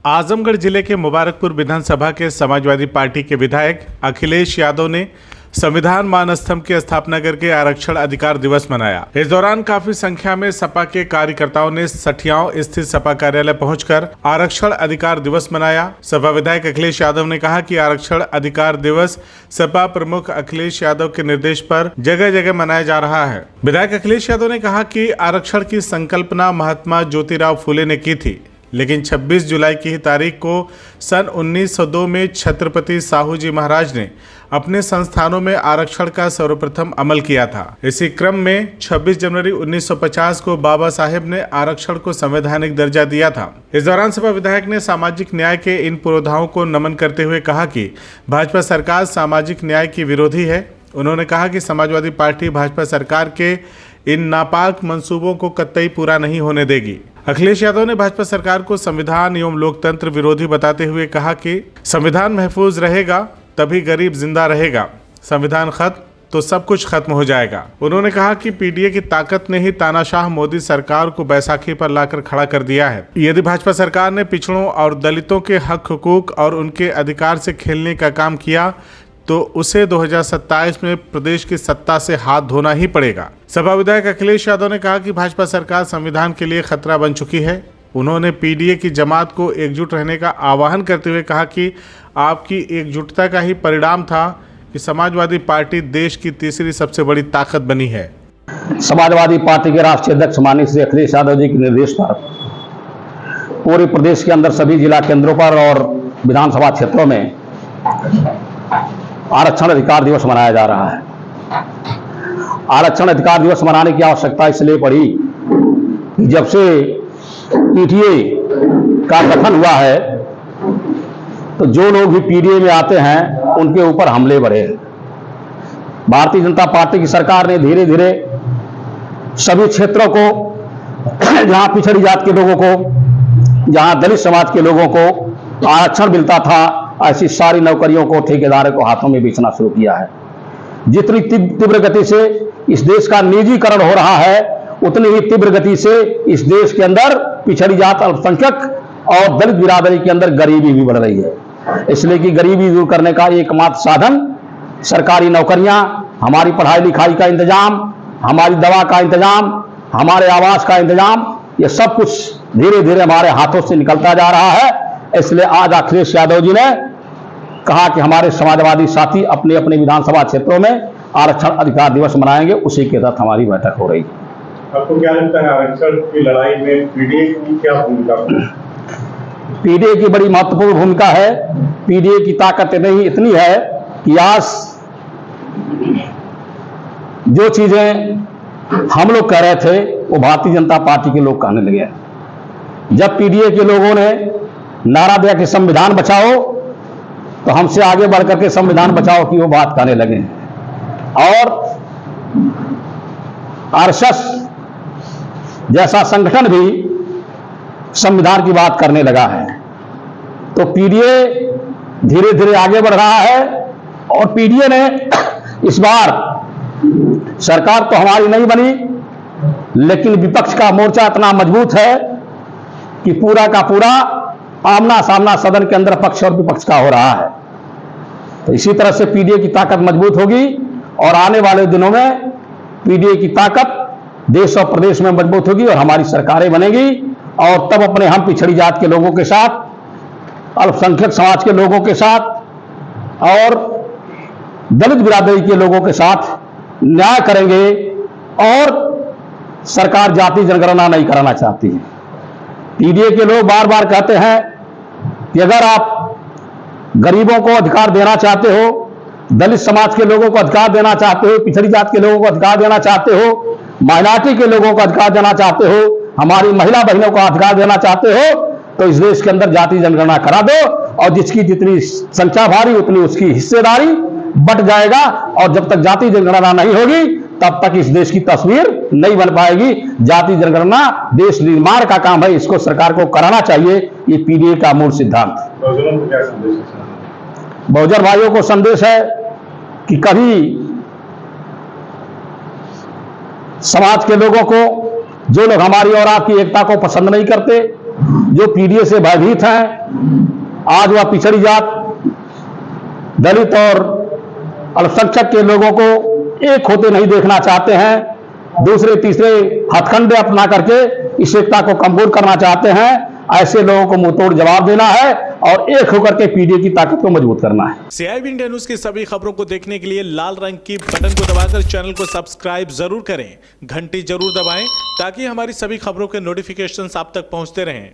आजमगढ़ जिले के मुबारकपुर विधानसभा के समाजवादी पार्टी के विधायक अखिलेश यादव ने संविधान मान स्तंभ की स्थापना करके आरक्षण अधिकार दिवस मनाया। इस दौरान काफी संख्या में सपा के कार्यकर्ताओं ने सठियाओं स्थित सपा कार्यालय पहुंचकर आरक्षण अधिकार दिवस मनाया। सपा विधायक अखिलेश यादव ने कहा कि आरक्षण अधिकार दिवस सपा प्रमुख अखिलेश यादव के निर्देश पर जगह जगह मनाया जा रहा है। विधायक अखिलेश यादव ने कहा कि आरक्षण की संकल्पना महात्मा ज्योतिराव फूले ने की थी, लेकिन 26 जुलाई की ही तारीख को सन 1902 में छत्रपति साहू जी महाराज ने अपने संस्थानों में आरक्षण का सर्वप्रथम अमल किया था। इसी क्रम में 26 जनवरी 1950 को बाबा साहेब ने आरक्षण को संवैधानिक दर्जा दिया था। इस दौरान सपा विधायक ने सामाजिक न्याय के इन पुरोधाओं को नमन करते हुए कहा कि भाजपा सरकार सामाजिक न्याय की विरोधी है। उन्होंने कहा कि समाजवादी पार्टी भाजपा सरकार के इन नापाक मंसूबों को कतई पूरा नहीं होने देगी। अखिलेश यादव ने भाजपा सरकार को संविधान एवं लोकतंत्र विरोधी बताते हुए कहा कि संविधान महफूज रहेगा तभी गरीब जिंदा रहेगा, संविधान खत्म तो सब कुछ खत्म हो जाएगा। उन्होंने कहा कि पीडीए की ताकत ने ही तानाशाह मोदी सरकार को बैसाखी पर लाकर खड़ा कर दिया है। यदि भाजपा सरकार ने पिछड़ों और दलितों के हक हुकूक और उनके अधिकार से खेलने का काम किया तो उसे 2027 में प्रदेश की सत्ता से हाथ धोना ही पड़ेगा। सपा विधायक अखिलेश यादव ने कहा कि भाजपा सरकार संविधान के लिए खतरा बन चुकी है। उन्होंने पीडीए की जमात को एकजुट रहने का आह्वान करते हुए कहा कि आपकी एकजुटता का ही परिणाम था कि समाजवादी पार्टी देश की तीसरी सबसे बड़ी ताकत बनी है। समाजवादी पार्टी के राष्ट्रीय अध्यक्ष माननीय श्री अखिलेश यादव जी के निर्देश पर पूरे प्रदेश के अंदर सभी जिला केंद्रों पर और विधानसभा क्षेत्रों में आरक्षण अधिकार दिवस मनाया जा रहा है। आरक्षण अधिकार दिवस मनाने की आवश्यकता इसलिए पड़ी कि जब से पीटीए का गठन हुआ है तो जो लोग भी पीडीए में आते हैं उनके ऊपर हमले बढ़े हैं। भारतीय जनता पार्टी की सरकार ने धीरे धीरे सभी क्षेत्रों को, जहां पिछड़ी जात के लोगों को, जहां दलित समाज के लोगों को आरक्षण मिलता था, ऐसी सारी नौकरियों को ठेकेदारों को हाथों में बेचना शुरू किया है। जितनी तीव्र गति से इस देश का निजीकरण हो रहा है उतनी ही तीव्र गति से इस देश के अंदर पिछड़ी जात, अल्पसंख्यक और दलित बिरादरी के अंदर गरीबी भी बढ़ रही है। इसलिए कि गरीबी दूर करने का एकमात्र साधन सरकारी नौकरियां, हमारी पढ़ाई लिखाई का इंतजाम, हमारी दवा का इंतजाम, हमारे आवास का इंतजाम, ये सब कुछ धीरे धीरे हमारे हाथों से निकलता जा रहा है। इसलिए आज अखिलेश यादव जी ने कहा कि हमारे समाजवादी साथी अपने अपने विधानसभा क्षेत्रों में आरक्षण अधिकार दिवस मनाएंगे, उसी के तहत हमारी बैठक हो रही है। आपको क्या लगता है आरक्षण की लड़ाई में पीडीए की क्या भूमिका? पीडीए की बड़ी महत्वपूर्ण भूमिका है। पीडीए की ताकत नहीं इतनी है कि आज जो चीजें हम लोग कह रहे थे वो भारतीय जनता पार्टी के लोग कहने लगे। जब पीडीए के लोगों ने नारा दिया कि संविधान बचाओ तो हमसे आगे बढ़कर के संविधान बचाओ की वो बात कहने लगे और आरएसएस जैसा संगठन भी संविधान की बात करने लगा है। तो पीडीए धीरे धीरे आगे बढ़ रहा है और पीडीए ने इस बार सरकार तो हमारी नहीं बनी, लेकिन विपक्ष का मोर्चा इतना मजबूत है कि पूरा का पूरा आमना सामना सदन के अंदर पक्ष और विपक्ष का हो रहा है। तो इसी तरह से पीडीए की ताकत मजबूत होगी और आने वाले दिनों में पीडीए की ताकत देश और प्रदेश में मजबूत होगी और हमारी सरकारें बनेगी और तब अपने हम पिछड़ी जात के लोगों के साथ, अल्पसंख्यक समाज के लोगों के साथ और दलित बिरादरी के लोगों के साथ न्याय करेंगे। और सरकार जाति जनगणना नहीं कराना चाहती है। पीडीए के लोग बार बार कहते हैं कि अगर आप गरीबों को अधिकार देना चाहते हो, दलित समाज के लोगों को अधिकार देना चाहते हो, पिछड़ी जात के लोगों को अधिकार देना चाहते हो, माइनॉरिटी के लोगों को अधिकार देना चाहते हो, हमारी महिला बहनों को अधिकार देना चाहते हो, तो इस देश के अंदर जाति जनगणना करा दो और जिसकी जितनी संख्या भारी उतनी उसकी हिस्सेदारी बट जाएगा। और जब तक जाति जनगणना नहीं होगी तब तक इस देश की तस्वीर नहीं बन पाएगी। जाति जनगणना देश निर्माण का काम है, इसको सरकार को कराना चाहिए। ये पीडीए का मूल सिद्धांत। बहुजन भाइयों को संदेश है कि कभी समाज के लोगों को, जो लोग हमारी और आपकी एकता को पसंद नहीं करते, जो पीडीए से भयभीत हैं, आज वह पिछड़ी जात, दलित और अल्पसंख्यक के लोगों को एक होते नहीं देखना चाहते हैं, दूसरे तीसरे हथकंडे अपना करके इस एकता को कमजोर करना चाहते हैं। ऐसे लोगों को मुंहतोड़ जवाब देना है और एक होकर के पीडीए की ताकत को मजबूत करना है। CIB इंडिया न्यूज की सभी खबरों को देखने के लिए लाल रंग की बटन को दबाकर चैनल को सब्सक्राइब जरूर करें, घंटी जरूर दबाएं ताकि हमारी सभी खबरों के नोटिफिकेशंस आप तक पहुंचते रहें।